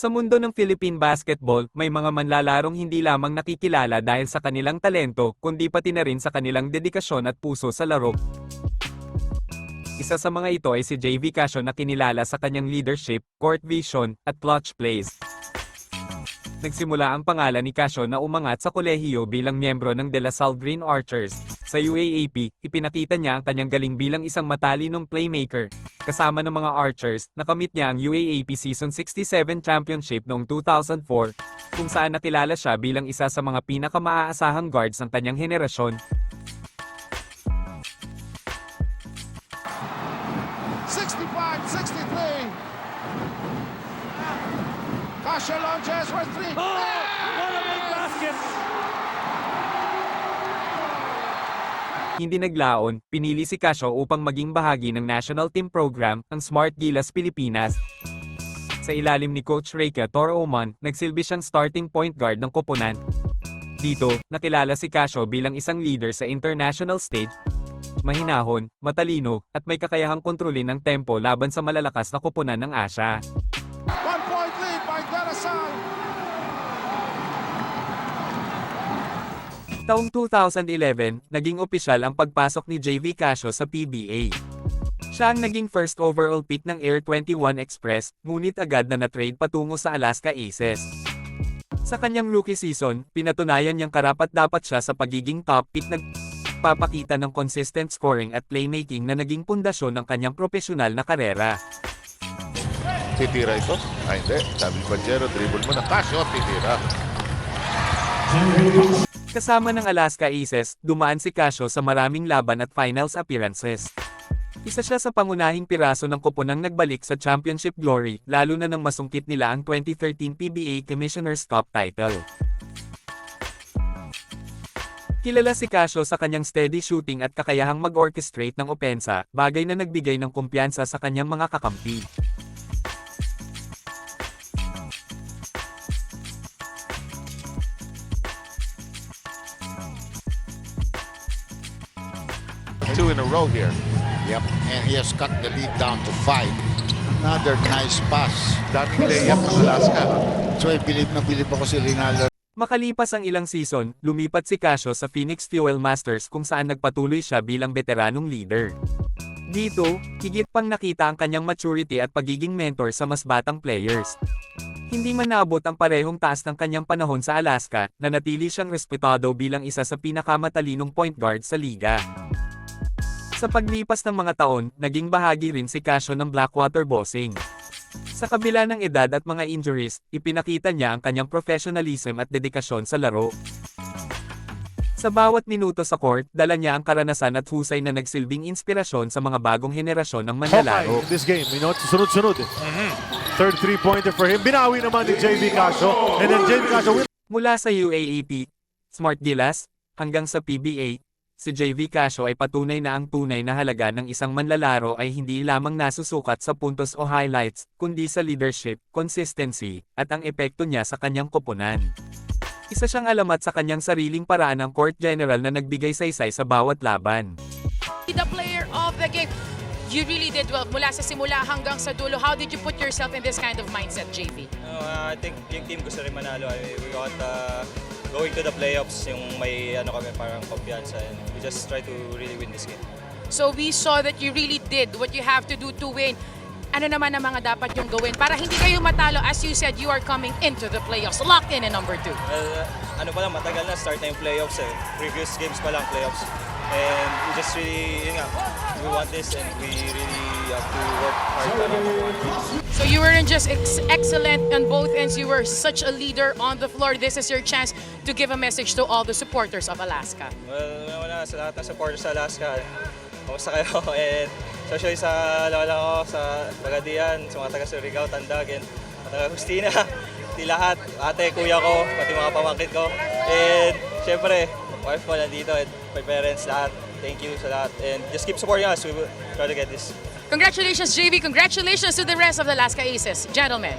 Sa mundo ng Philippine basketball, may mga manlalarong hindi lamang nakikilala dahil sa kanilang talento, kundi pati na rin sa kanilang dedikasyon at puso sa laro. Isa sa mga ito ay si JV Casio na kinilala sa kanyang leadership, court vision, at clutch plays. Nagsimula ang pangalan ni Casio na umangat sa kolehiyo bilang miyembro ng De La Salle Green Archers. Sa UAAP, ipinakita niya ang kanyang galing bilang isang matalinong playmaker. Kasama ng mga Archers, nakamit niya ang UAAP Season 67 Championship noong 2004, kung saan nakilala siya bilang isa sa mga pinakamaasahang guards ng kanyang henerasyon. 65-63. Casio launches for three. Oh, what a big basket! Hindi naglaon, pinili si Casio upang maging bahagi ng national team program, ang Smart Gilas Pilipinas. Sa ilalim ni Coach Reika Toroman, nagsilbi siyang starting point guard ng koponan. Dito, nakilala si Casio bilang isang leader sa international stage. Mahinahon, matalino, at may kakayahang kontrolin ng tempo laban sa malalakas na koponan ng Asia. 1-point lead by De La Salle. Taong 2011, naging opisyal ang pagpasok ni JV Casio sa PBA. Siya ang naging first overall pick ng Air 21 Express, ngunit agad na na-trade patungo sa Alaska Aces. Sa kanyang rookie season, pinatunayan niyang karapat-dapat siya sa pagiging top pick, nagpapakita ng consistent scoring at playmaking na naging pundasyon ng kanyang profesional na karera. Titira ito? Ay hindi, sabi ni Pajero, dribble mo na Casio, titira. Kasama ng Alaska Aces, dumaan si Casio sa maraming laban at finals appearances. Isa siya sa pangunahing piraso ng koponang nagbalik sa championship glory, lalo na nang masungkit nila ang 2013 PBA Commissioner's Cup title. Kilala si Casio sa kanyang steady shooting at kakayahang mag-orchestrate ng opensa, bagay na nagbigay ng kumpiyansa sa kanyang mga kakampi. Two in a row here. Yep, and he has cut the lead down to 5. Another nice pass. Daming layup ng Alaska. So bilib na bilib ako si Rinaldo. Makalipas ang ilang season, lumipat si Casio sa Phoenix Fuel Masters kung saan nagpatuloy siya bilang veteranong leader. Dito, higit pang nakita ang kanyang maturity at pagiging mentor sa mas batang players. Hindi man naabot ang parehong taas ng kanyang panahon sa Alaska, nanatili siyang respetado bilang isa sa pinakamatalinong point guard sa liga. Sa paglipas ng mga taon, naging bahagi rin si Casio ng Blackwater Bossing. Sa kabila ng edad at mga injuries, ipinakita niya ang kanyang professionalism at dedikasyon sa laro. Sa bawat minuto sa court, dala niya ang karanasan at husay na nagsilbing inspirasyon sa mga bagong henerasyon ng manlalaro. In this game, we know, sunod-sunod. Third three-pointer for him. Binawi naman ni JV Casio. And then JV Casio Mula sa UAAP, Smart Gilas, hanggang sa PBA, si JV Casio ay patunay na ang tunay na halaga ng isang manlalaro ay hindi lamang nasusukat sa puntos o highlights, kundi sa leadership, consistency, at ang epekto niya sa kanyang koponan. Isa siyang alamat sa kanyang sariling paraan ng court general na nagbigay saysay sa bawat laban. The player of the game. You really did well mula sa simula hanggang sa dulo. How did you put yourself in this kind of mindset, JV? I think yung team gusto rin manalo. We got going to the playoffs, yung may kami parang kumpiyansa. And we just try to really win this game. So we saw that you really did what you have to do to win. Ano naman ang mga dapat yung gawin para hindi kayo matalo? As you said, you are coming into the playoffs, locked in number 2. Well, pa lang, matagal na start na yung playoffs eh. Previous games pa lang playoffs. And we just really, yun nga, we want this and we really have to work hard para So you weren't just excellent on both ends, you were such a leader on the floor. This is your chance to give a message to all the supporters of Alaska. Well, wala sa lahat ng supporters sa Alaska. Kamusta kayo? And especially sa lola ko, sa Pagadian, sa mga taga Surigao, Tandag, and taga Justina. Di lahat, ate, kuya ko, pati mga pamangkin ko. And syempre, wife ko nandito, and my parents, lahat. Thank you sa lahat. And just keep supporting us. We will try to get this. Congratulations, JV. Congratulations to the rest of the Alaska Aces. Gentlemen.